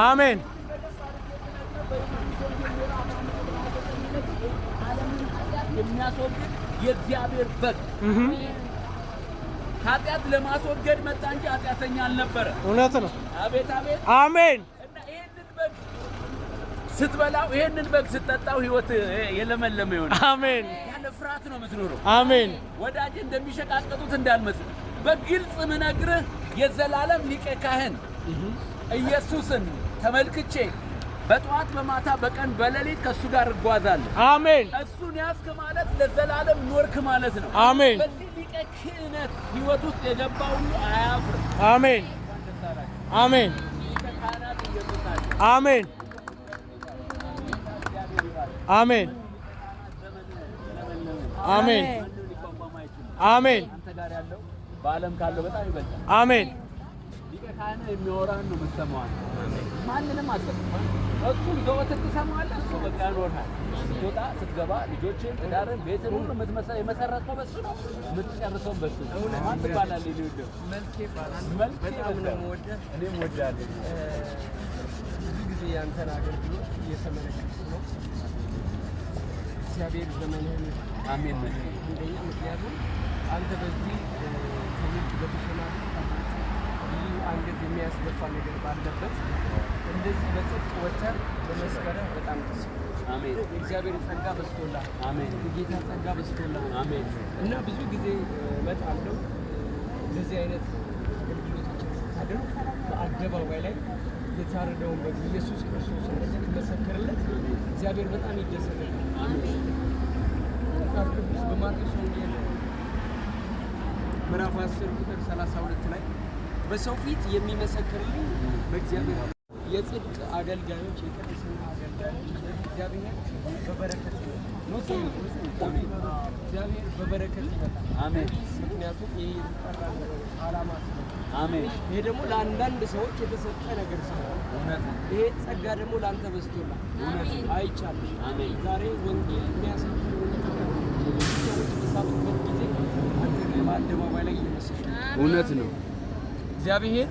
አሜን የሚያስወግድ የእግዚአብሔር በግ ኃጢአት ለማስወገድ መጣ እንጂ ኃጢአተኛ አልነበረ። እውነት ነው። አቤት አቤት አሜን። እና ይሄንን በግ ስትበላው ይሄንን በግ ስትጠጣው ህይወት የለመለመ ይሆናል። አሜን። ያለ ፍርሃት ነው የምትኖረው። አሜን። ወዳጅ እንደሚሸቃቀጡት እንዳልመስል በግልጽ ምነግርህ የዘላለም ሊቀ ካህን ኢየሱስን ተመልክቼ በጧት በማታ በቀን በሌሊት ከሱ ጋር እጓዛለሁ። አሜን። እሱን ያስክ ማለት ለዘላለም ኖርክ ማለት ነው። አሜን። በዚህ ሊቀ ክህነት ህይወት ውስጥ የገባ ሁሉ አያፍርም። አሜን። አሜን። ሊቀ ካህናት ኢየሱስ አለ። አሜን። አሜን። አሜን። አሜን። አንተ ጋር ያለው በዓለም ካለው በጣም ይበልጣል። አሜን። ሊቀ ካህናት የሚያወራህን ነው የምትሰማው። ማንንም አትሰማም። እሱን ዘወትር ትሰማዋለህ። እሱ በቃ ያኖርሃል። ስትወጣ ስትገባ ልጆችን፣ ትዳርን፣ ቤትን ሁሉ የመሰረተው በሱ ነው፣ የምትጨርሰው በሱ ነው። ማን ትባላለህ? ሊወደው መልኬ ይባላል። መልኬ በጣም ነው የምወደህ። እኔም እወድሃለሁ። ብዙ ጊዜ ያንተን አገልግሎት እየተመለከትኩ ነው። እግዚአብሔር ዘመንህን አሜን። አንደኛ ምክንያቱም አንተ በዚህ ትውልድ በተሸናነፈ ብዙ አንገት የሚያስደፋ ነገር ባለበት እንደዚህ በጽድቅ ወጥተህ በመስከረህ በጣም ደስ አሜን። የእግዚአብሔር ጸጋ በዝቶልሃል። አሜን። የጌታ ጸጋ በዝቶልሃል። አሜን። እና ብዙ ጊዜ እመጣለሁ እንደዚህ አይነት አገልግሎቶችን ስታደርግ በአደባባይ ላይ የታረደውን በግ ኢየሱስ ክርስቶስ እንደዚህ ትመሰክርለት እግዚአብሔር በጣም ይደሰታል። አሜን። መጽሐፍ ቅዱስ በማቴዎስ ወንጌል ምዕራፍ 10 ቁጥር 32 ላይ በሰው ፊት የሚመሰክርልኝ በእግዚአብሔር የጽድቅ አገልጋዮች የቅድስና አገልጋዮች እግዚአብሔር በበረከት እግዚአብሔር በበረከት ይመጣል። አሜን። ምክንያቱም ይሄ የተጠራ ዓላማ ስለሆነ። አሜን። ይሄ ደግሞ ለአንዳንድ ሰዎች የተሰጠ ነገር ስለሆነ እውነት ነው። ይሄ ጸጋ ደግሞ ለአንተ በዝቶላል። እውነት ነው። አይቻልም። አሜን። ዛሬ ወንጌል የሚያሳፍር ሰዎች በሳቱበት ጊዜ አንተ ግን በአደባባይ ላይ እየመሰከርክ እውነት ነው። እግዚአብሔር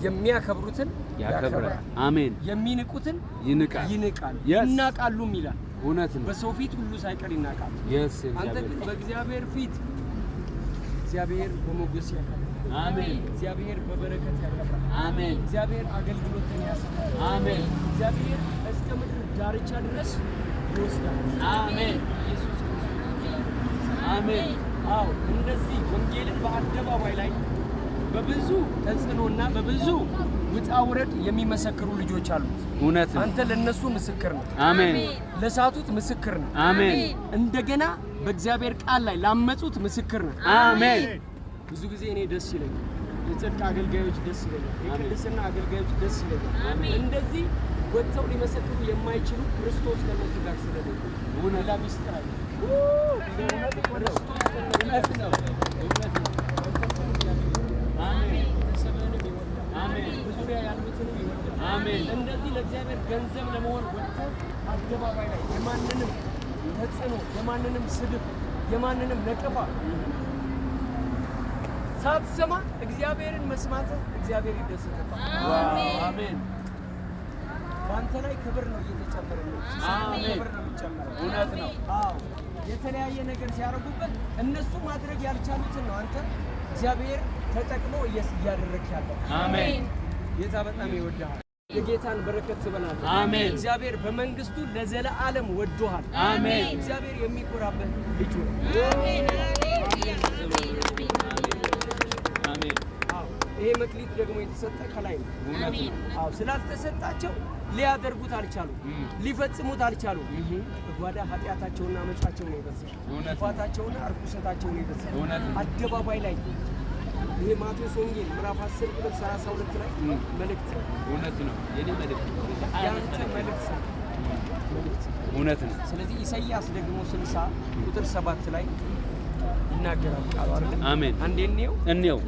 የሚያከብሩትን ያከብራል። አሜን። የሚንቁትን ይንቃል። ይንቃል። Yes. ይናቃሉም ይላል። እውነት ነው። በሰው ፊት ሁሉ ሳይቀር ይናቃሉ። Yes, አንተ ግን በእግዚአብሔር ፊት እግዚአብሔር በሞገስ ያከብራል። አሜን። እግዚአብሔር በበረከት ያከብራል። አሜን። እግዚአብሔር አገልግሎትን ያሰፋል። አሜን። እግዚአብሔር እስከ ምድር ዳርቻ ድረስ ይወስዳል። አሜን። ኢየሱስ ክርስቶስ አሜን። አዎ እንደዚህ ወንጌልን በአደባባይ ላይ በብዙ ተጽዕኖና በብዙ ውጣ ውረድ የሚመሰክሩ ልጆች አሉት። እውነት ነው። አንተ ለነሱ ምስክር ነው። አሜን። ለሳቱት ምስክር ነው። አሜን። እንደገና በእግዚአብሔር ቃል ላይ ላመጹት ምስክር ነው። አሜን። ብዙ ጊዜ እኔ ደስ ይለኛል። የጽድቅ አገልጋዮች ደስ ይለኛል። የቅድስና አገልጋዮች ደስ ይለኛል። እንደዚህ ወጥተው ሊመሰክሩ የማይችሉ ክርስቶስ ከነሱ ጋር ስለሌለ ሌላ ሚስጥር አለ። እውነት ነው። እውነት ነው። አሜን። ቤተሰብህንም ይወዳል። አሜን። በዙሪያ ያሉትንም ይወዳል። አሜን። እንደዚህ ለእግዚአብሔር ገንዘብ ለመሆን ወጥተህ አደባባይ ላይ የማንንም ተጽዕኖ፣ የማንንም ስድብ፣ የማንንም ነቀፋ ሳትሰማ እግዚአብሔርን መስማትህ እግዚአብሔር ይደሰታል። አሜን። በአንተ ላይ ክብር ነው እየተጨመረ ነው። አሜን። ክብር ነው የሚጨመረው። እውነት ነው። አዎ የተለያየ ነገር ሲያደርጉበት እነሱ ማድረግ ያልቻሉትን ነው አንተ እግዚአብሔር ተጠቅሞ እያደረግህ ያለው። አሜን። ጌታ በጣም ይወድሃል። የጌታን በረከት ትበላለህ። አሜን። እግዚአብሔር በመንግስቱ ለዘለዓለም ወዶሃል። አሜን። እግዚአብሔር የሚኮራበት ልጁ ነው። አሜን። አዎ ይሄ መክሊት ደግሞ የተሰጠ ከላይ ነው። እውነት ነው። አዎ ስላልተሰጣቸው ሊያደርጉት አልቻሉም፣ ሊፈጽሙት አልቻሉም። በጓዳ ኃጢአታቸውና አመጻቸውን ነው የበሰሉት። ጥፋታቸውና እርኩሰታቸውን ነው የበሰሉት። እውነት ነው። አደባባይ ላይ ይሄ ማቴዎስ ወንጌል ምዕራፍ 10 ቁጥር 32 ላይ መልእክት ነው። እውነት ነው። የኔ መልእክት ያንተ መልእክት ነው። እውነት ነው። ስለዚህ ኢሳይያስ ደግሞ 60 ቁጥር 7 ላይ ይናገራል ቃሉ አይደል? አሜን። አንዴ እንየው እንየው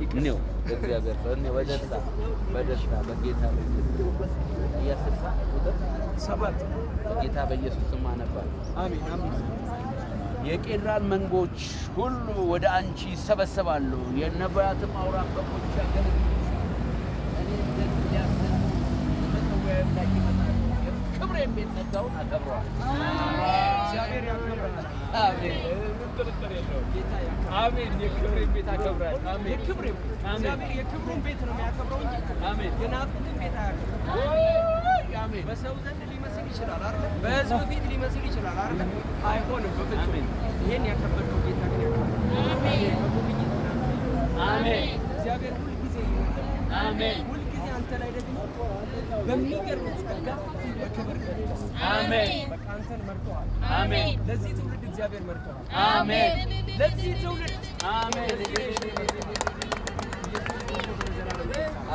እግዚአብሔር ፈን በደስታ በጌታ ኢሳይያስ 60 ቁጥር 7 ጌታ በኢየሱስ ስም አነባል። አሜን አሜን። የቄድራን መንጎች ሁሉ ወደ አንቺ ይሰበሰባሉ፣ የነቢያትም አውራ በጎች ያገለግሉሻል። እኔ እንደዚህ ሊያሰሙ በመሠዊያዬ ዛሬም ቤት ጸጋውን አከብረዋል። እግዚአብሔር ያከብራል። አሜን። ጥርጥር የለውም። አሜን። የክብሬን ቤት አከብራል። አሜን። የክብሬን እግዚአብሔር የክብሩን ቤት ነው የሚያከብረው እንጂ አሜን። የናቁትን ቤት አያከብርም። አሜን። በሰው ዘንድ ሊመስል ይችላል አይደል? በህዝብ ፊት ሊመስል ይችላል አይደል? አይሆንም በፍጹም። ይሄን ያከበርከው ጌታ ግን ያከብራል። አሜን። አሜን። እግዚአብሔር ሁልጊዜ ይወዳል። አሜን። ሁልጊዜ አንተ ላይ ደግሞ በሚገርም ጸጋ በክብር ገልጧል። አሜን። በቃ አንተን መርጦሃል። አሜን። ለዚህ ትውልድ እግዚአብሔር መርጦሃል። አሜን። ለዚህ ትውልድ አሜን።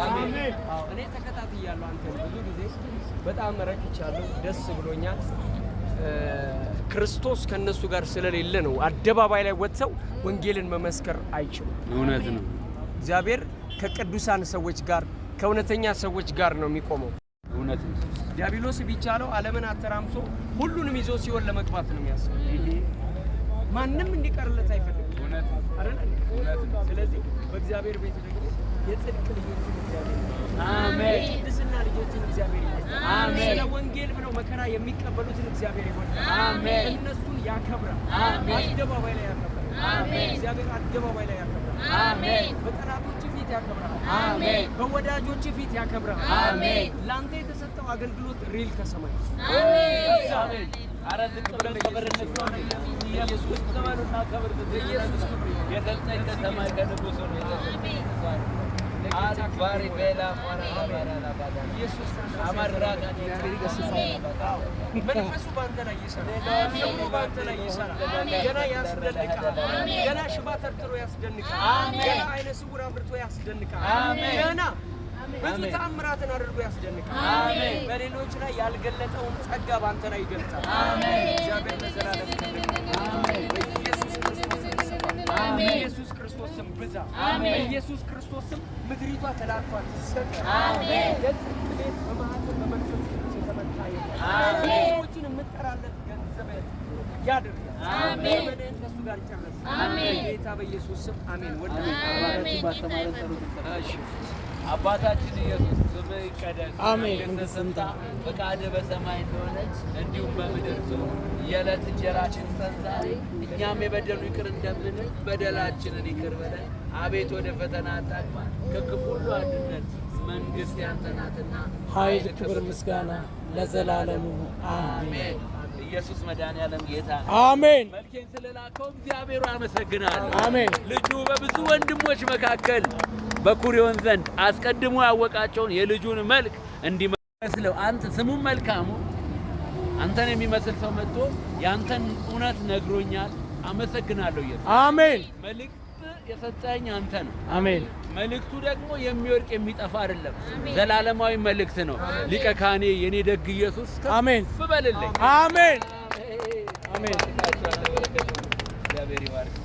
አሜን። እኔ ተከታትያለሁ አንተን ብዙ ጊዜ በጣም ረክቻለሁ። ደስ ብሎኛል። ክርስቶስ ከነሱ ጋር ስለሌለ ነው አደባባይ ላይ ወጥተው ወንጌልን መመስከር አይችሉም። እውነት ነው። እግዚአብሔር ከቅዱሳን ሰዎች ጋር ከእውነተኛ ሰዎች ጋር ነው የሚቆመው። እውነት ነው። ዲያብሎስ ቢቻለው ዓለምን አተራምሶ ሁሉንም ይዞ ሲሆን ለመግባት ነው የሚያስበው። ማንም እንዲቀርለት አይፈልግም። እውነት ነው። አይደል? እውነት ነው። ስለዚህ በእግዚአብሔር ቤት ደግሞ የጽድቅ ልጆችን እግዚአብሔር አሜን። የቅድስና ልጆችን እግዚአብሔር ይወዳል። አሜን። ስለ ወንጌል ብለው መከራ የሚቀበሉትን እግዚአብሔር ይወዳል። አሜን። እነሱን ያከብራል። አሜን። አደባባይ ላይ ያከብራል። አሜን። እግዚአብሔር አደባባይ ላይ ያከብራል። አሜን። በጠላቶች ፊት ያከብራል። አሜን። በወዳጆች ፊት ያከብራል። አሜን። ለአንተ የተሰጠው አገልግሎት ሪል ከሰማይ አሜን። አረ ዝቅ ብለን ክብር እንስጠው። ኢየሱስ ዘመኑና ክብር ኢየሱስ ክብር የሰጠኝ ከሰማይ ከንጉሥ ነው የተሰጠኝ። አሪፋሪ ቤላ ፋራላ ባራላ ባዳ ኢየሱስ አማራጋ መንፈሱ ባንተ ላይ ይሰራል። ክብሩ ባንተ ላይ ይሰራል። ገና ያስደንቃል። ገና ሽባ ተርትሮ ያስደንቃል። ገና አይነ ስውር አምርቶ ያስደንቃል። ገና ብዙ ተአምራትን አድርጎ ያስደንቃል። አሜን። በሌሎች ላይ ያልገለጠውን ጸጋ ባንተ ላይ ይገልጣል። አሜን። እግዚአብሔር ለዘላለም አሜን። በኢየሱስ ክርስቶስ ስም አሜን። በኢየሱስ ክርስቶስ ስም ብዛ። አሜን። በኢየሱስ ክርስቶስ ስም ምድሪቷ ተላልፋ ትሰጥ። አሜን። የጽድቅ ቤት በማኅተም በመንፈስ ቅዱስ የተመታ ይሁን። አሜን። ሰዎችን የምጠራለት ገንዘብ ያድርግ። አሜን። ዘመንህን ከእሱ ጋር ጨርስ። አሜን። ጌታ በኢየሱስ ስም አሜን። ወደ አባታችን ባስተማረን ጸሎት እሺ። አባታችን ኢየሱስ ስምህ ይቀደስ። አሜን። መንግሥትህ ትምጣ። ፈቃድህ በሰማይ እንደሆነች እንዲሁም በምድር ትሁን። የዕለት እንጀራችንን ስጠን ዛሬ፣ እኛም የበደሉንን ይቅር እንደምንል በደላችንን ይቅር በለን። አቤት ወደ ፈተና አታግባን፣ ከክፉ ሁሉ አድነን። መንግሥት ያንተ ናትና ኃይል፣ ክብር፣ ምስጋና ለዘላለሙ አሜን። ኢየሱስ መድኃኒዓለም ጌታ ነው። አሜን። መልኬን ስለላከው እግዚአብሔር አመሰግናለሁ። አሜን። ልጁ በብዙ ወንድሞች መካከል በኩር ይሆን ዘንድ አስቀድሞ ያወቃቸውን የልጁን መልክ እንዲመስለው አንተ ስሙን መልካሙ አንተን የሚመስል ሰው መጥቶ ያንተን እውነት ነግሮኛል። አመሰግናለሁ ኢየሱስ። አሜን። መልእክት የሰጠኝ አንተ ነው። አሜን። መልእክቱ ደግሞ የሚወድቅ የሚጠፋ አይደለም፣ ዘላለማዊ መልእክት ነው። ሊቀ ካህኔ የኔ ደግ ኢየሱስ አሜን። በልልኝ። አሜን። አሜን። እግዚአብሔር ይባርክ።